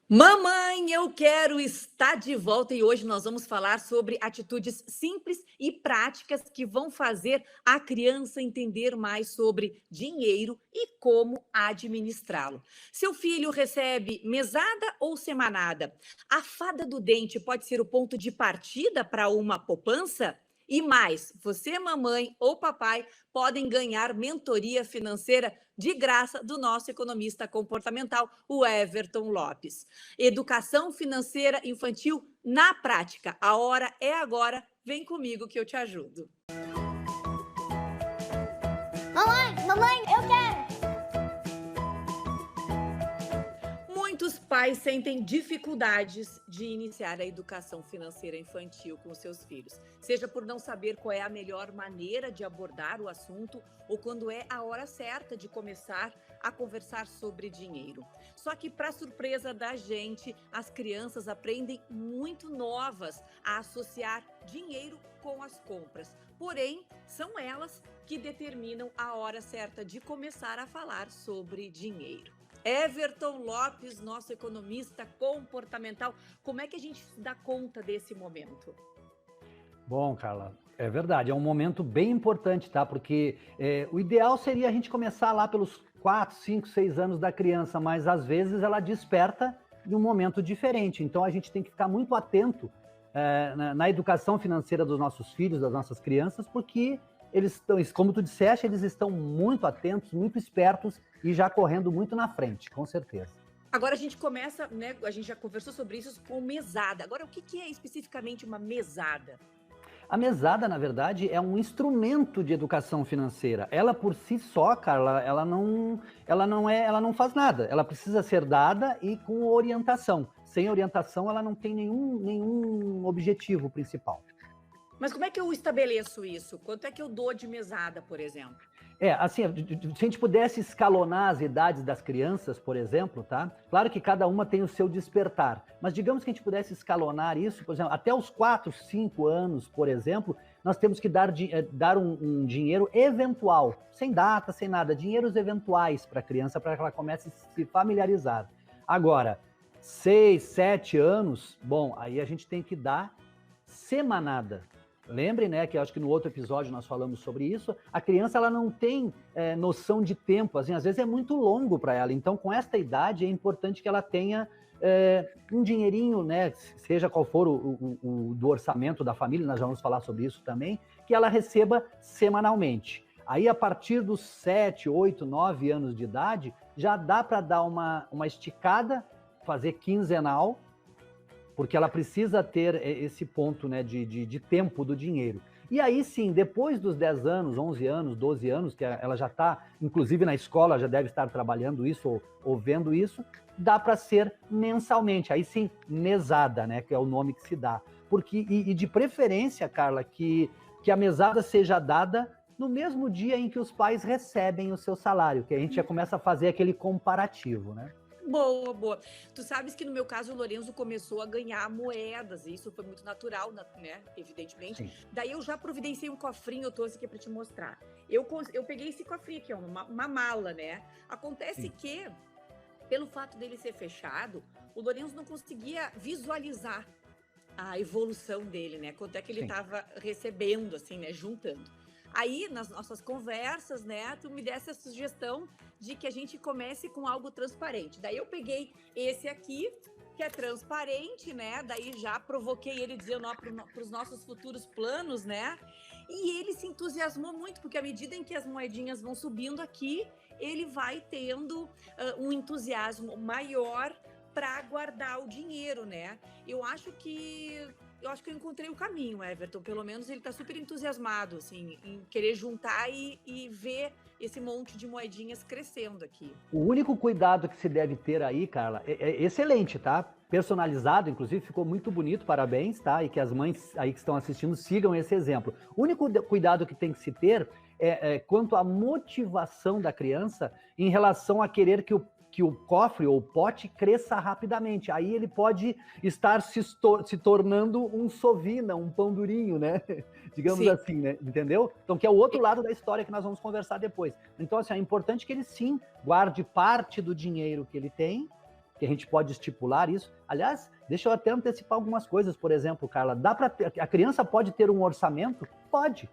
Mamãe, eu quero estar de volta e hoje nós vamos falar sobre atitudes simples e práticas que vão fazer a criança entender mais sobre dinheiro e como administrá-lo. Seu filho recebe mesada ou semanada? A fada do dente pode ser o ponto de partida para uma poupança? E mais, você, mamãe ou papai, podem ganhar mentoria financeira de graça do nosso economista comportamental, o Everton Lopes. Educação financeira infantil na prática. A hora é agora. Vem comigo que eu te ajudo. Mamãe, eu quero! Muitos pais sentem dificuldades de iniciar a educação financeira infantil com seus filhos, seja por não saber qual é a melhor maneira de abordar o assunto ou quando é a hora certa de começar a conversar sobre dinheiro. Só que, para surpresa da gente, as crianças aprendem muito novas a associar dinheiro com as compras. Porém, são elas que determinam a hora certa de começar a falar sobre dinheiro. Everton Lopes, nosso economista comportamental, como é que a gente se dá conta desse momento? Bom, Carla, é verdade, é um momento bem importante, tá? Porque o ideal seria a gente começar lá pelos 4, 5, 6 anos da criança, mas às vezes ela desperta em um momento diferente. Então a gente tem que ficar muito atento na educação financeira dos nossos filhos, das nossas crianças, porque eles estão, como tu disseste, eles estão muito atentos, muito espertos e já correndo muito na frente, com certeza. Agora a gente começa, né? A gente já conversou sobre isso com mesada. Agora, o que é especificamente uma mesada? A mesada, na verdade, é um instrumento de educação financeira. Ela por si só, Carla, ela não faz nada. Ela precisa ser dada e com orientação. Sem orientação, ela não tem nenhum objetivo principal. Mas como é que eu estabeleço isso? Quanto é que eu dou de mesada, por exemplo? Assim, se a gente pudesse escalonar as idades das crianças, por exemplo, tá? Claro que cada uma tem o seu despertar, mas digamos que a gente pudesse escalonar isso, por exemplo, até os 4, 5 anos, por exemplo, nós temos que dar um dinheiro eventual, sem data, sem nada, dinheiros eventuais para a criança, para que ela comece a se familiarizar. Agora, 6, 7 anos, bom, aí a gente tem que dar semanada. Lembrem, né, que eu acho que no outro episódio nós falamos sobre isso, a criança ela não tem noção de tempo, assim, às vezes é muito longo para ela, então com esta idade é importante que ela tenha um dinheirinho, né, seja qual for o do orçamento da família, nós já vamos falar sobre isso também, que ela receba semanalmente. Aí a partir dos 7, 8, 9 anos de idade, já dá para dar uma esticada, fazer quinzenal, porque ela precisa ter esse ponto, né, de tempo do dinheiro. E aí sim, depois dos 10 anos, 11 anos, 12 anos, que ela já está, inclusive na escola, já deve estar trabalhando isso ou vendo isso, dá para ser mensalmente. Aí sim, mesada, né, que é o nome que se dá. Porque, e de preferência, Carla, que a mesada seja dada no mesmo dia em que os pais recebem o seu salário, que a gente já começa a fazer aquele comparativo, né? Boa, boa. Tu sabes que no meu caso o Lorenzo começou a ganhar moedas, e isso foi muito natural, né? Evidentemente. Sim. Daí eu já providenciei um cofrinho, eu trouxe aqui para te mostrar. Eu peguei esse cofrinho aqui, ó, uma mala, né? Acontece Sim. que, pelo fato dele ser fechado, o Lorenzo não conseguia visualizar a evolução dele, né? Quanto é que ele Sim. estava recebendo, assim, né? Juntando. Aí, nas nossas conversas, né, tu me desse a sugestão de que a gente comece com algo transparente. Daí eu peguei esse aqui, que é transparente, né? Daí já provoquei ele dizendo para os nossos futuros planos, né? E ele se entusiasmou muito, porque à medida em que as moedinhas vão subindo aqui, ele vai tendo um entusiasmo maior para guardar o dinheiro, né? Eu acho que eu encontrei o caminho, Everton. Pelo menos ele está super entusiasmado, assim, em querer juntar e ver esse monte de moedinhas crescendo aqui. O único cuidado que se deve ter aí, Carla, é excelente, tá? Personalizado, inclusive, ficou muito bonito, parabéns, tá? E que as mães aí que estão assistindo sigam esse exemplo. O único cuidado que tem que se ter é quanto à motivação da criança em relação a querer que o cofre ou o pote cresça rapidamente. Aí ele pode estar se tornando um sovina, um pão durinho, né? Digamos Sim. assim, né? Entendeu? Então, que é o outro lado da história que nós vamos conversar depois. Então, assim, é importante que ele sim guarde parte do dinheiro que ele tem que a gente pode estipular isso. Aliás, deixa eu até antecipar algumas coisas, por exemplo, Carla, a criança pode ter um orçamento? Pode.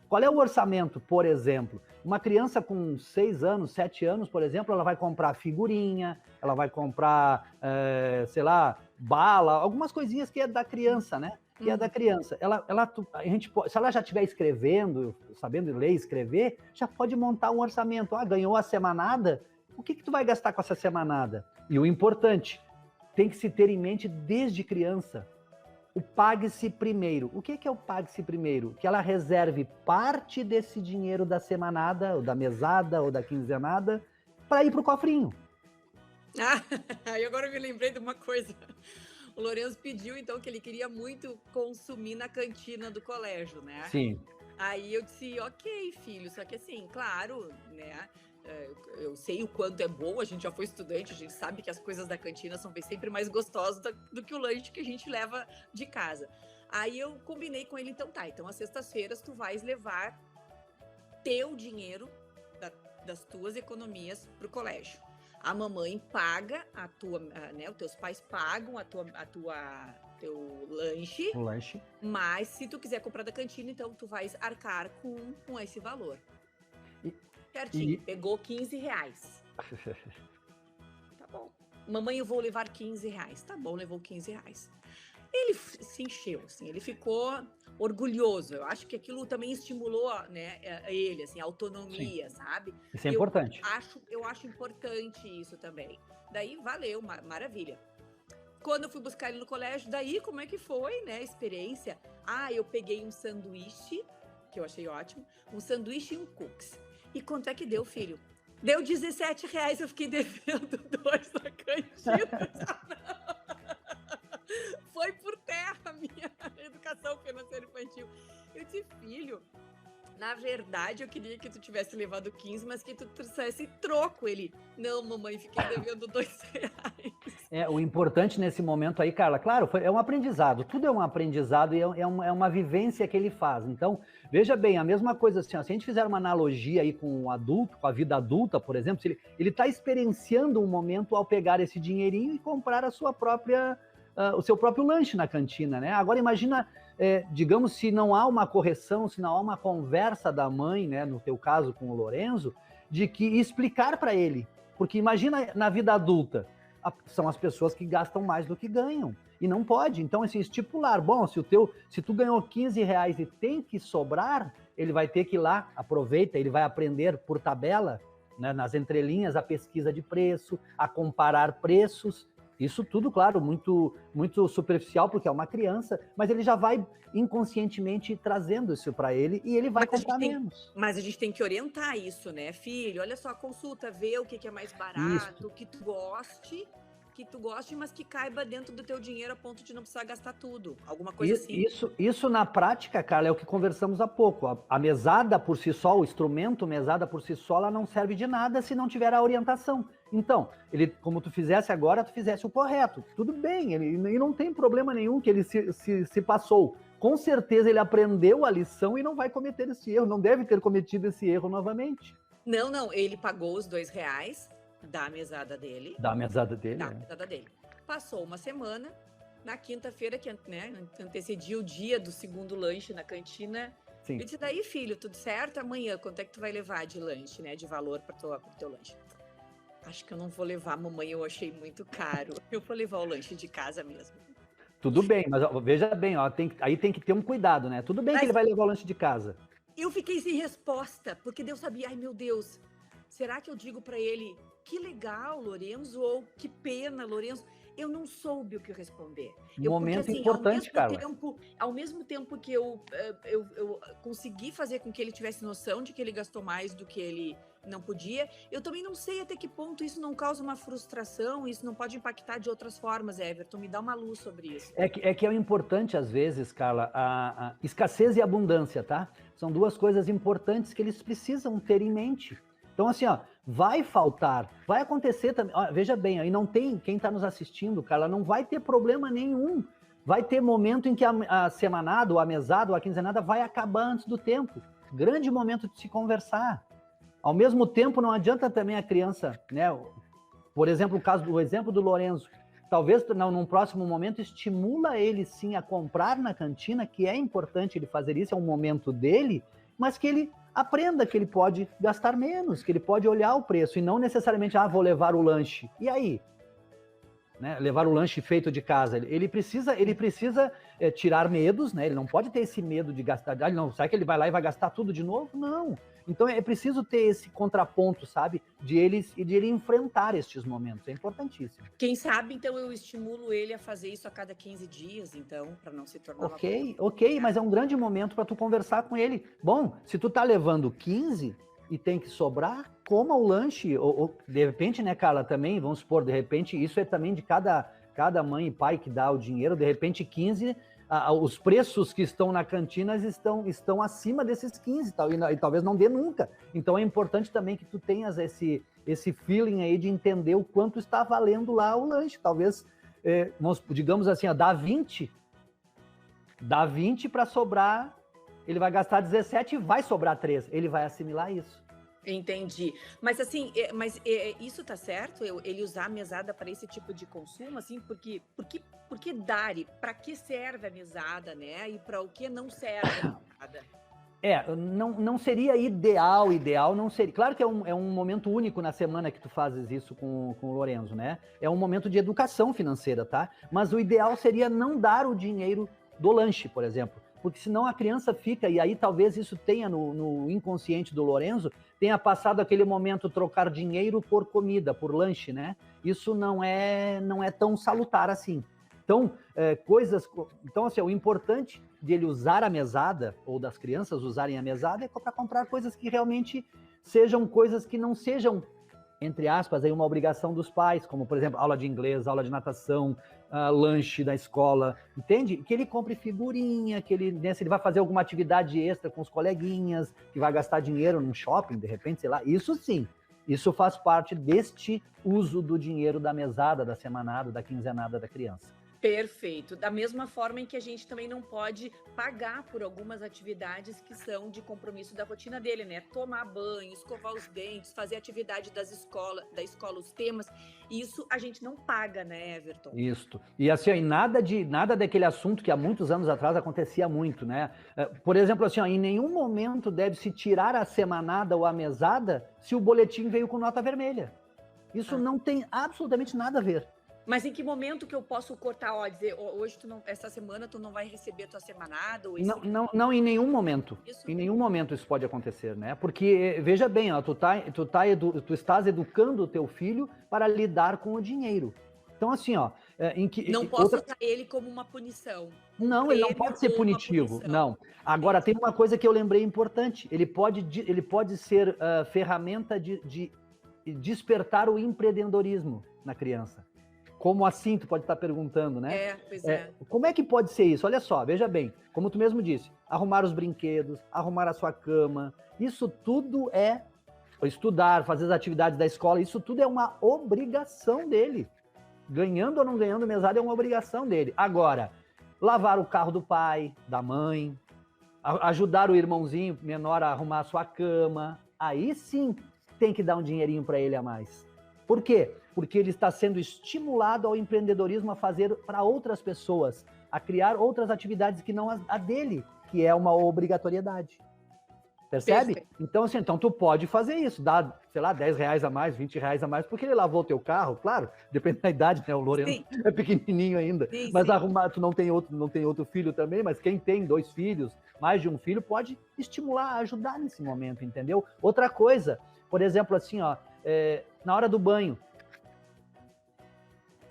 Qual é o orçamento, por exemplo? Uma criança com 6 anos, 7 anos, por exemplo, ela vai comprar figurinha, ela vai comprar, sei lá, bala, algumas coisinhas que é da criança, né? Que é da criança. Se ela já estiver escrevendo, sabendo ler e escrever, já pode montar um orçamento. Ah, ganhou a semanada? O que tu vai gastar com essa semanada? E o importante, tem que se ter em mente desde criança, o pague-se primeiro. O que é o pague-se primeiro? Que ela reserve parte desse dinheiro da semanada, ou da mesada, ou da quinzenada, para ir para o cofrinho. E agora eu me lembrei de uma coisa. O Lourenço pediu, então, que ele queria muito consumir na cantina do colégio, né? Sim. Aí eu disse, ok, filho, só que assim, claro, né? Eu sei o quanto é bom, a gente já foi estudante, a gente sabe que as coisas da cantina são sempre mais gostosas do que o lanche que a gente leva de casa. Aí eu combinei com ele, então tá, então às sextas-feiras tu vais levar teu dinheiro das tuas economias pro colégio. A mamãe paga né? Os teus pais pagam teu lanche. O lanche. Mas se tu quiser comprar da cantina, então tu vais arcar com esse valor. Certinho, pegou R$15. Tá bom. Mamãe, eu vou levar R$15. Tá bom, levou R$15. Ele se encheu, assim, ele ficou orgulhoso. Eu acho que aquilo também estimulou, né, ele, assim, a autonomia, sim, sabe? Isso é importante. Eu acho importante isso também. Daí, valeu, maravilha. Quando eu fui buscar ele no colégio, daí como é que foi, né, a experiência? Eu peguei um sanduíche, que eu achei ótimo, um sanduíche e um cookies. E quanto é que deu, filho? Deu R$17, eu fiquei devendo 2 na cantina. Foi por terra a minha educação financeira infantil. Eu disse, filho, na verdade eu queria que tu tivesse levado 15, mas que tu trouxesse troco. Ele, não, mamãe, fiquei devendo R$2. O importante nesse momento aí, Carla, claro, é um aprendizado, tudo é um aprendizado e é uma vivência que ele faz. Então, veja bem, a mesma coisa assim, ó, se a gente fizer uma analogia aí com o adulto, com a vida adulta, por exemplo, se ele está experienciando um momento ao pegar esse dinheirinho e comprar a sua própria... o seu próprio lanche na cantina, né? Agora imagina, digamos, se não há uma correção, se não há uma conversa da mãe, né, no teu caso com o Lorenzo, de que explicar para ele, porque imagina na vida adulta, são as pessoas que gastam mais do que ganham, e não pode, então assim, estipular, bom, se tu ganhou R$15 e tem que sobrar, ele vai ter que ir lá, aproveita, ele vai aprender por tabela, né, nas entrelinhas, a pesquisa de preço, a comparar preços. Isso tudo, claro, muito, muito superficial, porque é uma criança, mas ele já vai inconscientemente trazendo isso para ele e ele vai comprar menos. Mas a gente tem que orientar isso, né, filho? Olha só, consulta, vê o que é mais barato, que tu goste, mas que caiba dentro do teu dinheiro a ponto de não precisar gastar tudo. Alguma coisa assim. Isso na prática, Carla, é o que conversamos há pouco. A mesada por si só, o instrumento mesada por si só, ela não serve de nada se não tiver a orientação. Então, como tu fizesse agora, tu fizesse o correto. Tudo bem, e não tem problema nenhum que ele se passou. Com certeza ele aprendeu a lição e não vai cometer esse erro, não deve ter cometido esse erro novamente. Não, ele pagou os R$2 da mesada dele. Da mesada dele. Passou uma semana, na quinta-feira, que, né, antecedia o dia do segundo lanche na cantina. Sim. Eu disse, daí, filho, tudo certo? Amanhã, quanto é que tu vai levar de lanche, né, de valor para o teu lanche? Acho que eu não vou levar, mamãe, eu achei muito caro. Eu vou levar o lanche de casa mesmo. Tudo bem, mas veja bem, aí tem que ter um cuidado, né? Tudo bem que ele vai levar o lanche de casa. Eu fiquei sem resposta, porque Deus sabia, ai meu Deus, será que eu digo para ele, que legal, Lorenzo, ou que pena, Lorenzo? Eu não soube o que responder. Momento porque, assim, importante, Carla. Ao mesmo tempo que eu consegui fazer com que ele tivesse noção de que ele gastou mais do que ele não podia, eu também não sei até que ponto isso não causa uma frustração, isso não pode impactar de outras formas, Everton, me dá uma luz sobre isso. É que é importante, às vezes, Carla, a escassez e abundância, tá? São duas coisas importantes que eles precisam ter em mente. Então, assim, vai faltar, vai acontecer também. Veja bem, aí não tem, quem está nos assistindo, Carla, não vai ter problema nenhum. Vai ter momento em que a semanada, ou a mesada, ou a quinzenada vai acabar antes do tempo. Grande momento de se conversar. Ao mesmo tempo, não adianta também a criança, né, Por exemplo, o exemplo do Lorenzo, talvez num próximo momento estimula ele sim a comprar na cantina, que é importante ele fazer isso, é um momento dele, mas que ele aprenda que ele pode gastar menos, que ele pode olhar o preço e não necessariamente, vou levar o lanche. E aí? Né? Levar o lanche feito de casa. Ele precisa tirar medos, né? Ele não pode ter esse medo de gastar. Não, será que ele vai lá e vai gastar tudo de novo? Não. Então é preciso ter esse contraponto, sabe? De ele enfrentar estes momentos. É importantíssimo. Quem sabe, então, eu estimulo ele a fazer isso a cada 15 dias, então, para não se tornar Ok, mas é um grande momento para tu conversar com ele. Bom, se tu tá levando 15 e tem que sobrar, coma o lanche, ou de repente, né, Carla, também, vamos supor, de repente, isso é também de cada mãe e pai que dá o dinheiro, de repente 15, os preços que estão na cantina estão acima desses 15, e talvez não dê nunca. Então é importante também que tu tenhas esse feeling aí de entender o quanto está valendo lá o lanche. Talvez, digamos assim, dá 20 para sobrar, ele vai gastar 17 e vai sobrar 3, ele vai assimilar isso. Entendi. Mas assim, isso tá certo? Ele usar a mesada para esse tipo de consumo, assim, porque dar e para que serve a mesada, né? E para o que não serve a mesada? Não seria ideal não seria. Claro que é um momento único na semana que tu fazes isso com o Lorenzo, né? É um momento de educação financeira, tá? Mas o ideal seria não dar o dinheiro do lanche, por exemplo. Porque senão a criança fica, e aí talvez isso tenha no inconsciente do Lorenzo, tenha passado aquele momento trocar dinheiro por comida, por lanche, né? Isso não é tão salutar assim. Então, assim, o importante de ele usar a mesada, ou das crianças usarem a mesada, é para comprar coisas que realmente sejam coisas que não sejam, entre aspas, aí uma obrigação dos pais, como, por exemplo, aula de inglês, aula de natação, lanche da escola, entende? Que ele compre figurinha, que ele, né, se ele vai fazer alguma atividade extra com os coleguinhas, que vai gastar dinheiro num shopping, de repente, sei lá, isso sim, isso faz parte deste uso do dinheiro da mesada, da semanada, da quinzenada da criança. Perfeito. Da mesma forma em que a gente também não pode pagar por algumas atividades que são de compromisso da rotina dele, né? Tomar banho, escovar os dentes, fazer atividade da escola, os temas. Isso a gente não paga, né, Everton? Isso. E assim, nada daquele assunto que há muitos anos atrás acontecia muito, né? Por exemplo, assim, em nenhum momento deve-se tirar a semanada ou a mesada se o boletim veio com nota vermelha. Isso não tem absolutamente nada a ver. Mas em que momento que eu posso cortar, dizer, hoje essa semana tu não vai receber a tua semanada? Ou não, em nenhum momento. Isso? Em nenhum momento isso pode acontecer, né? Porque, veja bem, tu estás educando o teu filho para lidar com o dinheiro. Então, assim, não posso usar ele como uma punição. Não, ele não pode ser punitivo, não. Agora, tem uma coisa que eu lembrei importante. Ele pode ser ferramenta de despertar o empreendedorismo na criança. Como assim, tu pode estar perguntando, né? Pois é. Como é que pode ser isso? Olha só, veja bem, como tu mesmo disse, arrumar os brinquedos, arrumar a sua cama, isso tudo é estudar, fazer as atividades da escola, isso tudo é uma obrigação dele. Ganhando ou não ganhando mesada é uma obrigação dele. Agora, lavar o carro do pai, da mãe, ajudar o irmãozinho menor a arrumar a sua cama, aí sim tem que dar um dinheirinho para ele a mais. Por quê? Porque ele está sendo estimulado ao empreendedorismo a fazer para outras pessoas, a criar outras atividades que não a dele, que é uma obrigatoriedade. Percebe? Perfeito. Então tu pode fazer isso, dar, sei lá, 10 reais a mais, 20 reais a mais, porque ele lavou o teu carro, claro, depende da idade, né? O Lorenzo é pequenininho ainda. Sim, mas arrumar, tu não tem outro filho também, mas quem tem 2 filhos, mais de um filho, pode estimular, ajudar nesse momento, entendeu? Outra coisa, por exemplo, assim, na hora do banho,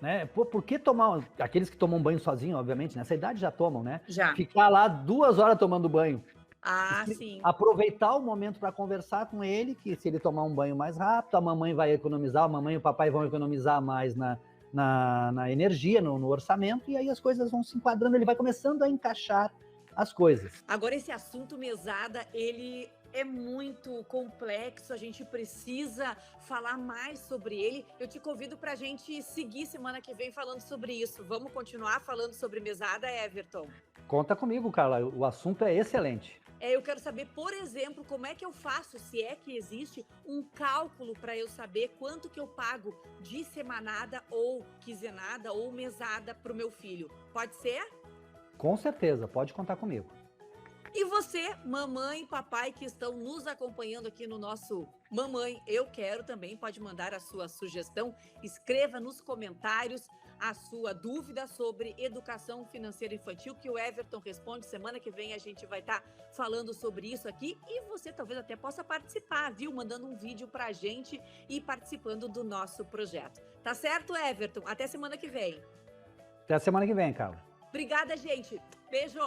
né? Por que tomar, aqueles que tomam banho sozinho, obviamente, nessa idade já tomam, né? Já. Ficar lá 2 horas tomando banho. Sim. Aproveitar o momento para conversar com ele, que se ele tomar um banho mais rápido, a mamãe vai economizar, a mamãe e o papai vão economizar mais na energia, no orçamento, e aí as coisas vão se enquadrando, ele vai começando a encaixar as coisas. Agora, esse assunto mesada, ele é muito complexo, a gente precisa falar mais sobre ele. Eu te convido para a gente seguir semana que vem falando sobre isso. Vamos continuar falando sobre mesada, Everton? Conta comigo, Carla, o assunto é excelente. Eu quero saber, por exemplo, como é que eu faço, se é que existe um cálculo para eu saber quanto que eu pago de semanada ou quinzenada ou mesada para o meu filho. Pode ser? Com certeza, pode contar comigo. E você, mamãe e papai que estão nos acompanhando aqui no nosso Mamãe, Eu Quero também, pode mandar a sua sugestão, escreva nos comentários a sua dúvida sobre educação financeira infantil, que o Everton responde. Semana que vem a gente vai estar falando sobre isso aqui e você talvez até possa participar, viu? Mandando um vídeo para a gente e participando do nosso projeto. Tá certo, Everton? Até semana que vem. Até a semana que vem, Carla. Obrigada, gente. Beijo.